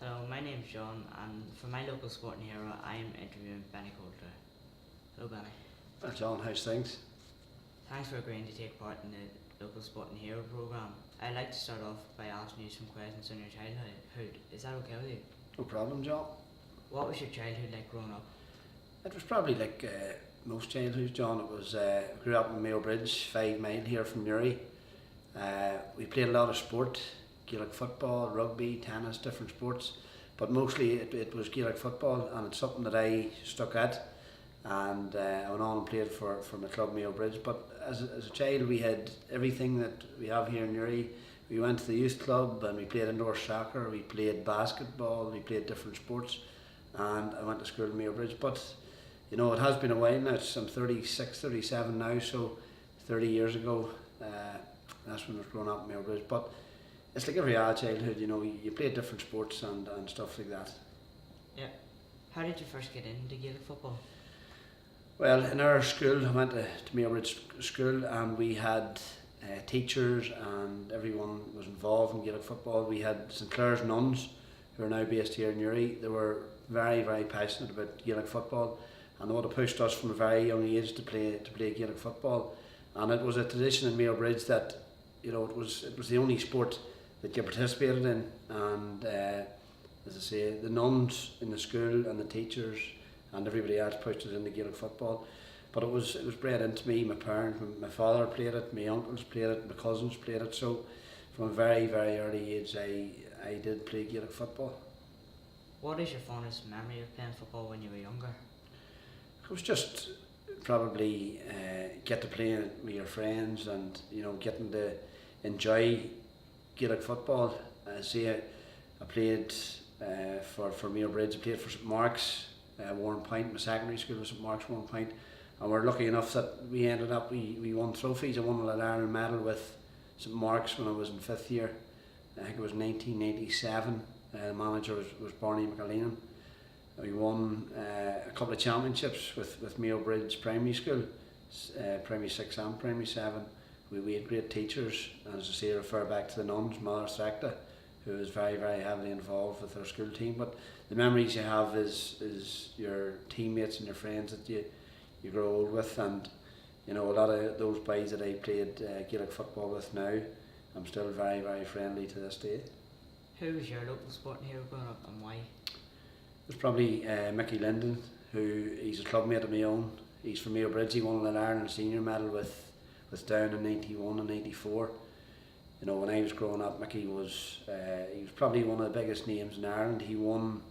Hello, my name's John, and for my local sporting hero, I'm interviewing Benny Coulter. Hello, Benny. Well, John, how's things? Thanks for agreeing to take part in the local sporting hero program. I'd like to start off by asking you some questions on your childhood. Is that okay with you? No problem, John. What was your childhood like growing up? It was probably like most childhoods, John. It was grew up in Mayo Bridge, 5 mile here from Newry. We played a lot of sport, Gaelic football, rugby, tennis, different sports. But mostly it was Gaelic football, and it's something that I stuck at. And I went on and played for my club, Mayo Bridge. But as a child, we had everything that we have here in Newry. We went to the youth club and we played indoor soccer, we played basketball, we played different sports. And I went to school in Mayo Bridge. But you know, it has been a while now. I'm 36, 37 now, so 30 years ago, that's when I was growing up in Mayo Bridge. But it's like every other childhood, you know, you play different sports and stuff like that. Yeah. How did you first get into Gaelic football? Well, in our school, I went to Mayo Bridge School, and we had teachers and everyone was involved in Gaelic football. We had St Clair's nuns, who are now based here in Newry. They were very, very passionate about Gaelic football, and they would have pushed us from a very young age to play Gaelic football. And it was a tradition in Mayo Bridge that, you know, it was the only sport that you participated in. And as I say, the nuns in the school and the teachers and everybody else pushed us into Gaelic football. But it was bred into me. My parents, my father played it, my uncles played it, my cousins played it. So from a very, very early age, I did play Gaelic football. What is your fondest memory of playing football when you were younger? It was just probably get to play with your friends, and you know, getting to enjoy Gaelic football. I played for Mayo Bridge. I played for St Mark's, Warren Point. My secondary school was St Mark's, Warren Point, and we're lucky enough that we ended up we won trophies. I won an Ireland medal with St Mark's when I was in 5th year. I think it was 1987. The manager was Barney McAleenan. We won a couple of championships with Mayo Bridge Primary School, Primary 6 and Primary 7. We had great teachers, and as I say, I refer back to the nuns, Mother Strecta, who was very, very heavily involved with our school team. But the memories you have is your teammates and your friends that you grow old with, and you know, a lot of those boys that I played Gaelic football with now, I'm still very, very friendly to this day. Who was your local sporting hero growing up, and why? It was probably Mickey Linden, he's a clubmate of my own. He's from Mayo Bridge. He won an Ireland senior medal with Down in 91 and 94. You know, when I was growing up, Mickey was he was probably one of the biggest names in Ireland. He won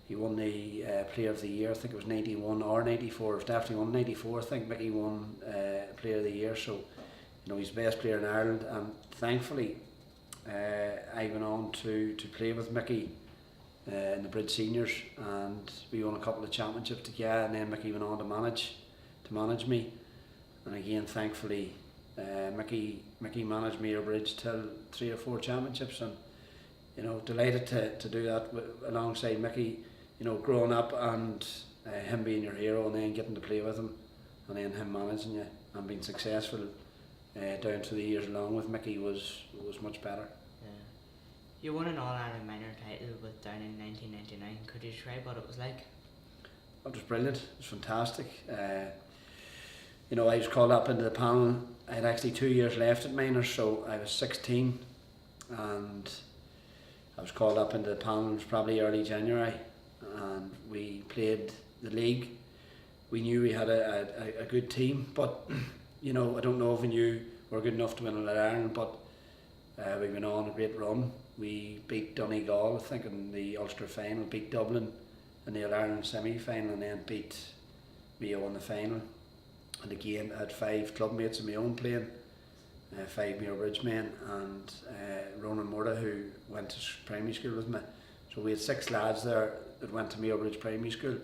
the Player of the Year. I think it was 91 or 94. It was definitely won 94. I think Mickey won Player of the Year. So, you know, he's the best player in Ireland. And thankfully, I went on to play with Mickey in the Bridge Seniors, and we won a couple of championships together. And then Mickey went on to manage me. And again, thankfully, Mickey managed Mayo Bridge till 3 or 4 championships, and you know, delighted to do that alongside Mickey. You know, growing up and him being your hero, and then getting to play with him, and then him managing you and being successful down through the years along with Mickey was much better. Yeah. You won an All-Ireland minor title with Down in 1999. Could you describe what it was like? It was brilliant. It was fantastic. You know, I was called up into the panel. I had actually 2 years left at minors, so I was 16, and I was called up into the panel. It was probably early January, and we played the league. We knew we had a good team, but you know, I don't know if we knew we were good enough to win All Ireland. But we went on a great run. We beat Donegal, I think, in the Ulster final, beat Dublin in the All Ireland semi-final, and then beat Mayo in the final. And again, I had 5 clubmates of my own playing, 5 Mayo Bridge men, and Ronan Murda, who went to primary school with me. So we had 6 lads there that went to Mayo Bridge Primary School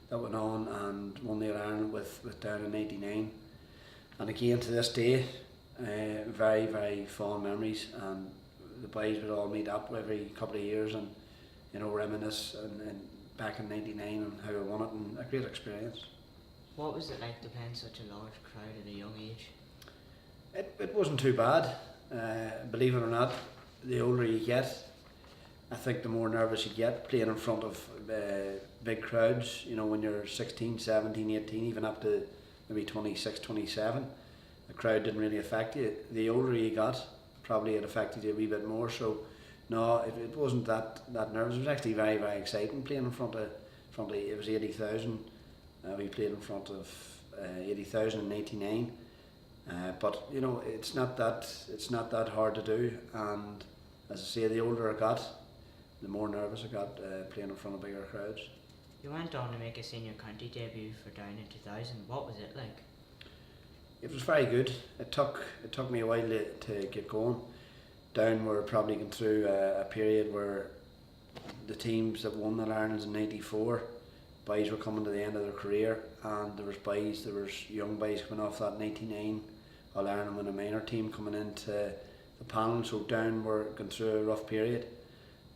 that went on and won the All-Ireland with Down in 99. And again, to this day, very, very fond memories, and the boys would all meet up every couple of years and, you know, reminisce and back in 99 and how I won it, and a great experience. What was it like to play in such a large crowd at a young age? It wasn't too bad. Believe it or not, the older you get, I think the more nervous you get playing in front of big crowds, when you're 16, 17, 18, even up to maybe 26, 27, the crowd didn't really affect you. The older you got, probably it affected you a wee bit more. So no, it wasn't that nervous. It was actually very, very exciting playing in front of it was 80,000. We played in front of 80,000 in '89. But it's not that hard to do. And as I say, the older I got, the more nervous I got playing in front of bigger crowds. You went on to make a senior county debut for Down in 2000. What was it like? It was very good. It took me a while to get going. Down were probably going through a period where the teams that won the Ireland's in '94, boys were coming to the end of their career, and there was young boys coming off that '99 All Ireland with a minor team coming into the panel. So Down were going through a rough period,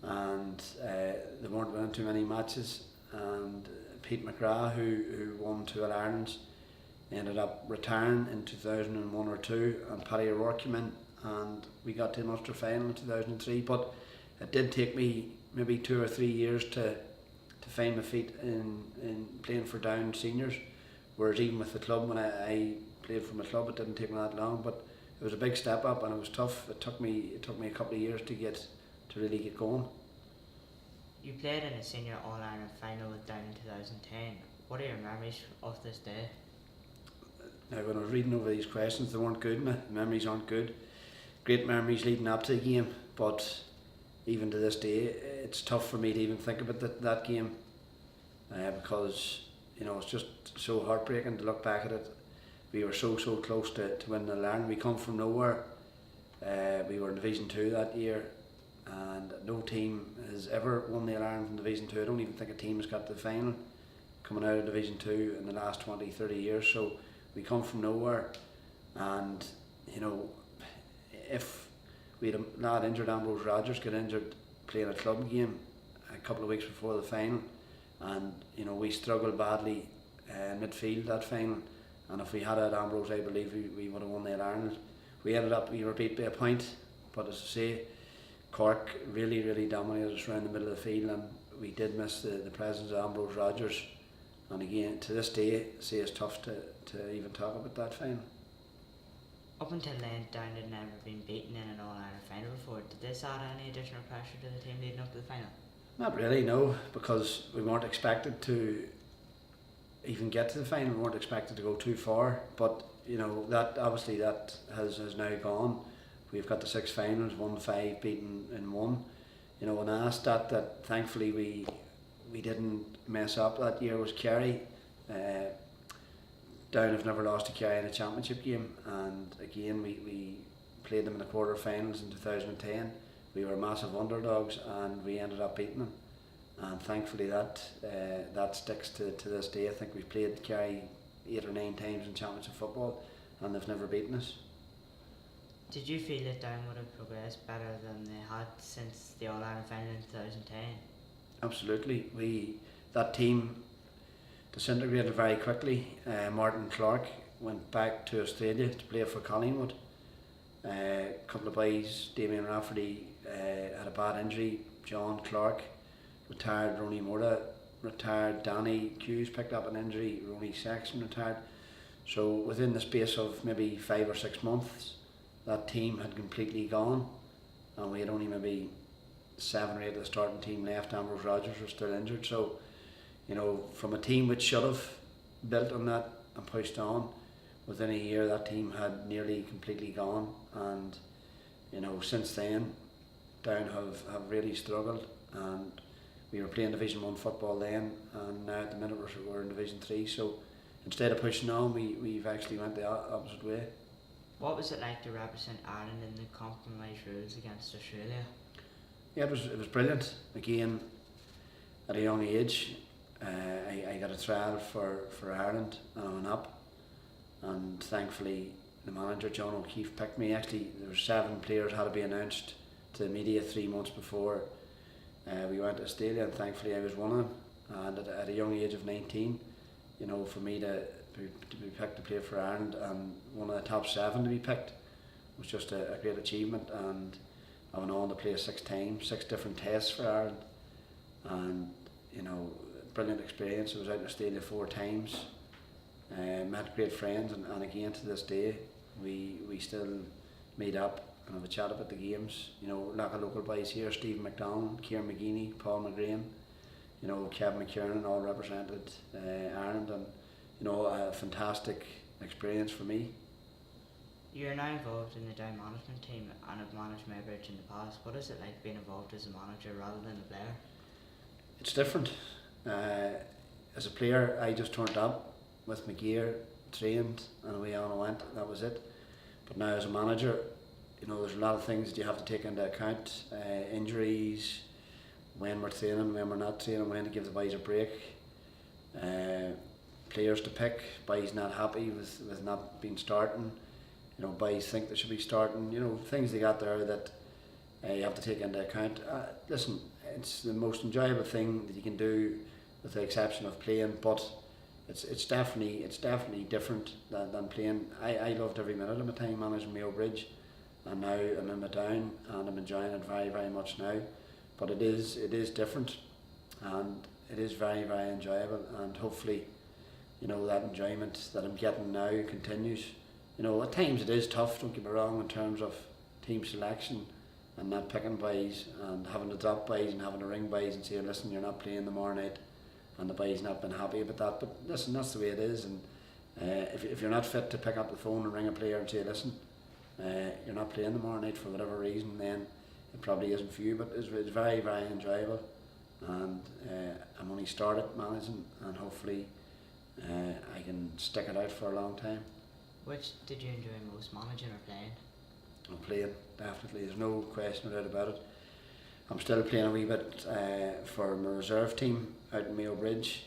and they weren't winning too many matches. And Pete McGrath, who won 2 All Irelands, ended up retiring in 2001 or 2, and Paddy O'Rourke came in, and we got to an Ulster final in 2003. But it did take me maybe 2 or 3 years to find my feet in playing for Down seniors, whereas even with the club, when I played for my club, it didn't take me that long. But it was a big step up, and it was tough. It took me a couple of years to really get going. You played in a senior All-Ireland final with Down in 2010. What are your memories of this day? Now, when I was reading over these questions, they weren't good. My memories aren't good. Great memories leading up to the game, but even to this day, it's tough for me to even think about that game because it's just so heartbreaking to look back at it. We were so close to winning the Ireland. We come from nowhere. We were in Division 2 that year, and no team has ever won the Ireland in Division 2. I don't even think a team has got to the final coming out of Division 2 in the last 20-30 years. So we come from nowhere, and if we had a lad injured, Ambrose Rogers got injured playing a club game a couple of weeks before the final, and we struggled badly in midfield that final, and if we had had Ambrose, I believe we would have won the Ireland. We were beat by a point, but as I say, Cork really dominated us around the middle of the field, and we did miss the presence of Ambrose Rogers. And again, to this day, it's tough to even talk about that final. Up until then, Down had never been beaten in an All-Ireland final before. Did this add any additional pressure to the team leading up to the final? Not really, no, because we weren't expected to even get to the final. We weren't expected to go too far, but that has now gone. We've got the 6 finals, won 5, beaten in 1. When I asked that thankfully we didn't mess up that year was Kerry. Down have never lost to Kerry in a championship game, and again we played them in the quarter-finals in 2010. We were massive underdogs, and we ended up beating them, and thankfully that sticks to this day. I think we've played Kerry 8 or 9 times in championship football, and they've never beaten us. Did you feel that Down would have progressed better than they had since the All-Ireland final in 2010? Absolutely. That team disintegrated very quickly. Martin Clark went back to Australia to play for Collingwood. A couple of boys, Damien Rafferty had a bad injury. John Clark retired. Ronnie Mora retired. Danny Hughes picked up an injury. Ronnie Sexton retired. So within the space of maybe 5 or 6 months, that team had completely gone, and we had only maybe 7 or 8 of the starting team left. Ambrose Rogers was still injured. So from a team which should have built on that and pushed on, within a year that team had nearly completely gone. And since then Down have really struggled, and we were playing Division 1 football then, and now at the minute we're in Division 3. So instead of pushing on, we've actually went the opposite way. What was it like to represent Ireland in the compromise rules against Australia? Yeah, it was brilliant. Again, at a young age, I got a trial for Ireland, and I went up, and thankfully the manager John O'Keefe picked me. Actually, there were 7 players had to be announced to the media 3 months before we went to Australia, and thankfully I was one of them. And at a young age of 19, for me to be picked to play for Ireland, and one of the top 7 to be picked, was just a great achievement. And I went on to play 6 times, 6 different tests for Ireland, and you know, brilliant experience. I was out in Australia 4 times, met great friends, and again to this day we still meet up and have a chat about the games. You know, like a local boys here, Stephen McDonald, Kieran McGeaney, Paul McGrain, you know, Kevin McKiernan, all represented Ireland, and you know, a fantastic experience for me. You're now involved in the Down management team and have managed Maybridge in the past. What is it like being involved as a manager rather than a player? It's different. As a player, I just turned up with Maguire, trained, and away on I went. That was it. But now as a manager, you know, there's a lot of things that you have to take into account. Injuries, when we're training, when we're not training, when to give the boys a break. Players to pick, boys not happy with not being starting. You know, boys think they should be starting. You know, things they got there that you have to take into account. Listen, it's the most enjoyable thing that you can do, with the exception of playing. But it's definitely different than playing. I loved every minute of my time managing Mayo Bridge, and now I'm in my Down and I'm enjoying it very, very much now. But it is different, and it is very, very enjoyable, and hopefully, you know, that enjoyment that I'm getting now continues. You know, at times it is tough, don't get me wrong, in terms of team selection and not picking boys and having to drop boys and having to ring boys and say, listen, you're not playing tomorrow night, and the boys not been happy about that. But listen, that's the way it is, and if you're not fit to pick up the phone and ring a player and say, listen, you're not playing tomorrow night for whatever reason, then it probably isn't for you. But it's very, very enjoyable, and I'm only started managing, and hopefully I can stick it out for a long time. Which did you enjoy most, managing or playing? I'm playing, definitely, there's no question about it. I'm still playing a wee bit for my reserve team out in Mayo Bridge.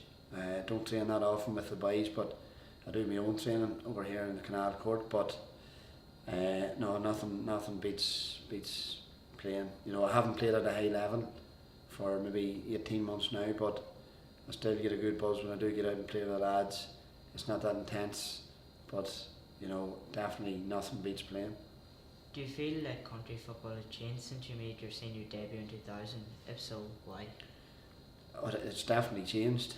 Don't train that often with the boys, but I do my own training over here in the Canal Court. But no, nothing beats playing. You know, I haven't played at a high level for maybe 18 months now, but I still get a good buzz when I do get out and play with the lads. It's not that intense, but you know, definitely nothing beats playing. Do you feel like country football has changed since you made your senior debut in 2000? If so, why? It's definitely changed.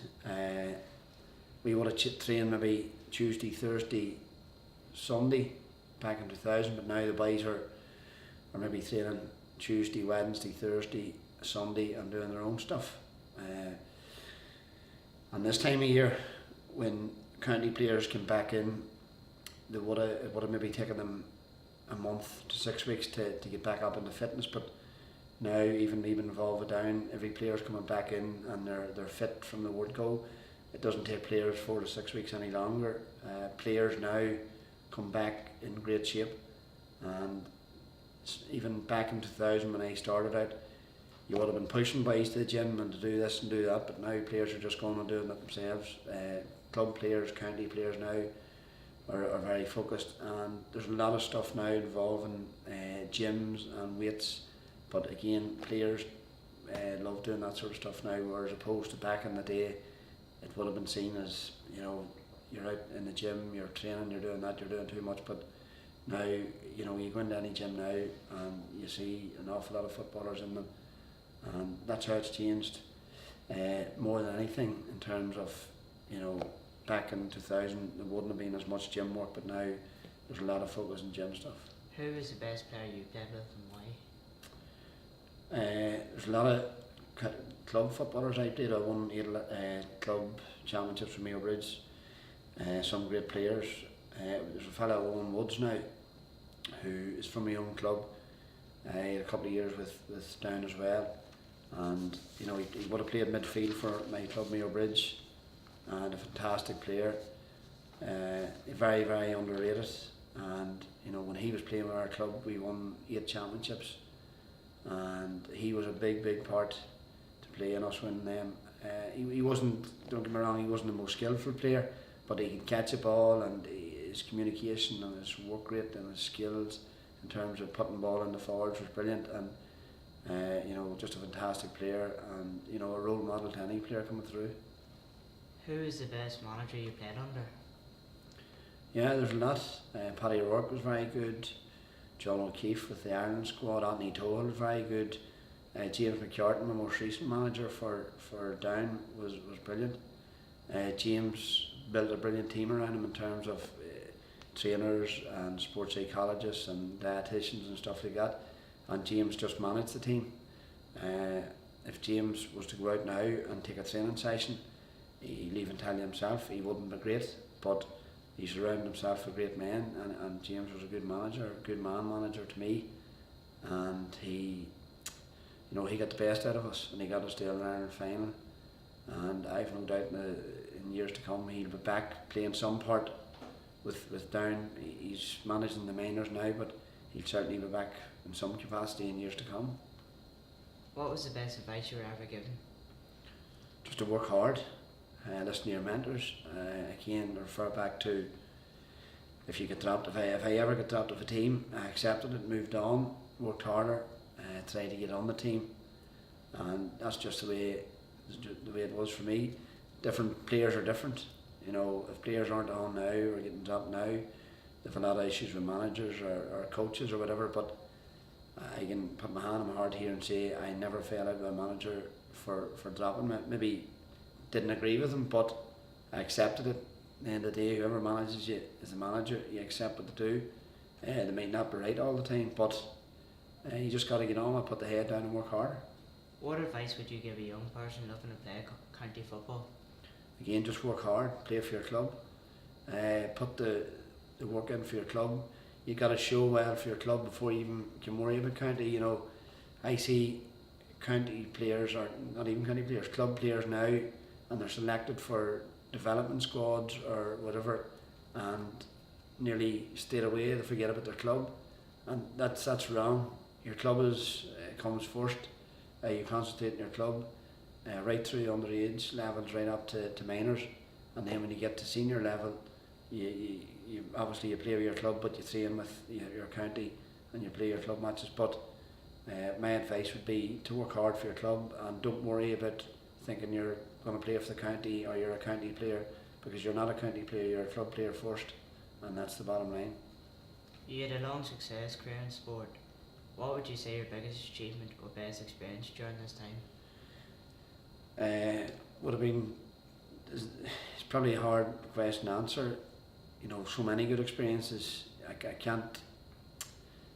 We would have trained maybe Tuesday, Thursday, Sunday back in 2000, but now the boys are maybe training Tuesday, Wednesday, Thursday, Sunday, and doing their own stuff. And this time of year, when county players came back in, it would have maybe taken them a month to 6 weeks to get back up into fitness. But now, even involved with Down, every player's coming back in and they're fit from the word go. It doesn't take players 4 to 6 weeks any longer. Players now come back in great shape, and even back in 2000 when I started out, you would have been pushing boys to the gym and to do this and do that, but now players are just going and doing it themselves. Club players, county players now are very focused, and there's a lot of stuff now involving gyms and weights, but again, players love doing that sort of stuff now, whereas opposed to back in the day, it would have been seen as, you know, you're out in the gym, you're training, you're doing that, you're doing too much. But now, you know, you go into any gym now and you see an awful lot of footballers in them, and that's how it's changed more than anything in terms of, you know, back in 2000 there wouldn't have been as much gym work, but now there's a lot of focus on gym stuff. Who was the best player you played with and why? There's a lot of club footballers I played. I won 8 club championships with Mayo Bridge. Some great players. There's a fellow, Owen Woods now, who is from my own club. He had a couple of years with Down as well, and you know, he would have played midfield for my club Mayo Bridge, and a fantastic player. Very, very underrated, and you know, when he was playing with our club we won 8 championships, and he was a big part to play in us winning them. He wasn't, don't get me wrong, he wasn't the most skillful player, but he could catch a ball, and his communication and his work rate and his skills in terms of putting ball in the forwards was brilliant, and you know, just a fantastic player, and you know, a role model to any player coming through. Who is the best manager you played under? Yeah, there's a lot. Paddy O'Rourke was very good. John O'Keefe with the Ireland squad, Anthony Tohill, very good. James McCartan, the most recent manager for Down, was brilliant. James built a brilliant team around him in terms of trainers and sports psychologists and dietitians and stuff like that, and James just managed the team. If James was to go out now and take a training session, he'd even tell you himself he wouldn't be great, but he surrounded himself with great men, and James was a good manager, a good man manager to me, and he got the best out of us, and he got us to the Ireland final, and I've no doubt in years to come he'll be back playing some part with Down. He's managing the minors now, but he'll certainly be back in some capacity in years to come. What was the best advice you were ever given? Just to work hard, listen to your mentors. Again, refer back to if you get dropped. If I ever get dropped off a team, I accepted it, moved on, worked harder, tried to get on the team, and that's just the way it was for me. Different players are different. If players aren't on now or getting dropped now, they have a lot of issues with managers or coaches or whatever, but I can put my hand on my heart here and say I never fell out with a manager for dropping me. Maybe didn't agree with him, but I accepted it. At the end of the day, whoever manages you is a manager. You accept what they do. They might not be right all the time, but you just got to get on and put the head down and work harder. What advice would you give a young person looking to play county football? Again, just work hard, play for your club, put the work in for your club. You got to show well for your club before you even can worry about county. I see county players, or not even county players, club players now, and they're selected for development squads or whatever, and nearly straight away they forget about their club, and that's wrong. Your club comes first. You concentrate on your club, right through underage levels, right up to minors, and then when you get to senior level, you obviously you play with your club, but you train with your county and you play your club matches. But my advice would be to work hard for your club and don't worry about thinking you're going to play for the county or you're a county player, because you're not a county player, you're a club player first, and that's the bottom line. You had a long success career in sport. What would you say your biggest achievement or best experience during this time? Would have been, it's probably a hard question to answer. So many good experiences. I can't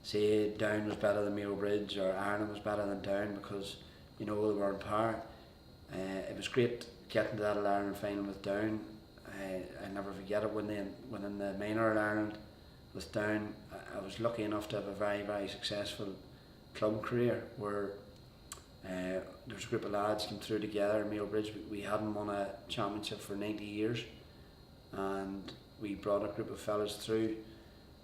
say Down was better than Mayo Bridge or Ireland was better than Down, because they were in par. It was great getting to that Ireland final with Down. I never forget it when in the minor Ireland with Down. I was lucky enough to have a very, very successful club career where there was a group of lads came through together in Mayo Bridge. We hadn't won a championship for 90 years, and we brought a group of fellas through,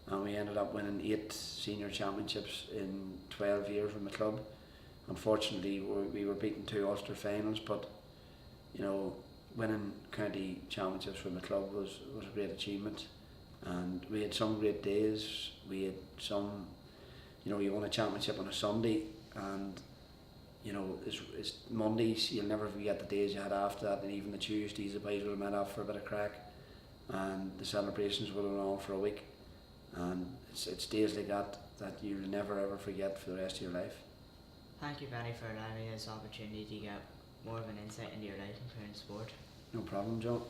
and we ended up winning 8 senior championships in 12 years with my club. Unfortunately, we were beaten 2 Ulster finals, but winning county championships with my club was a great achievement, and we had some great days. We had some, you won a championship on a Sunday, and it's Mondays, you'll never forget the days you had after that, and even the Tuesdays the boys would have met up for a bit of crack, and the celebrations would have gone on for a week, and it's days like that you'll never ever forget for the rest of your life. Thank you, Benny, for allowing me this opportunity to get more of an insight into your life and current sport. No problem, Joe.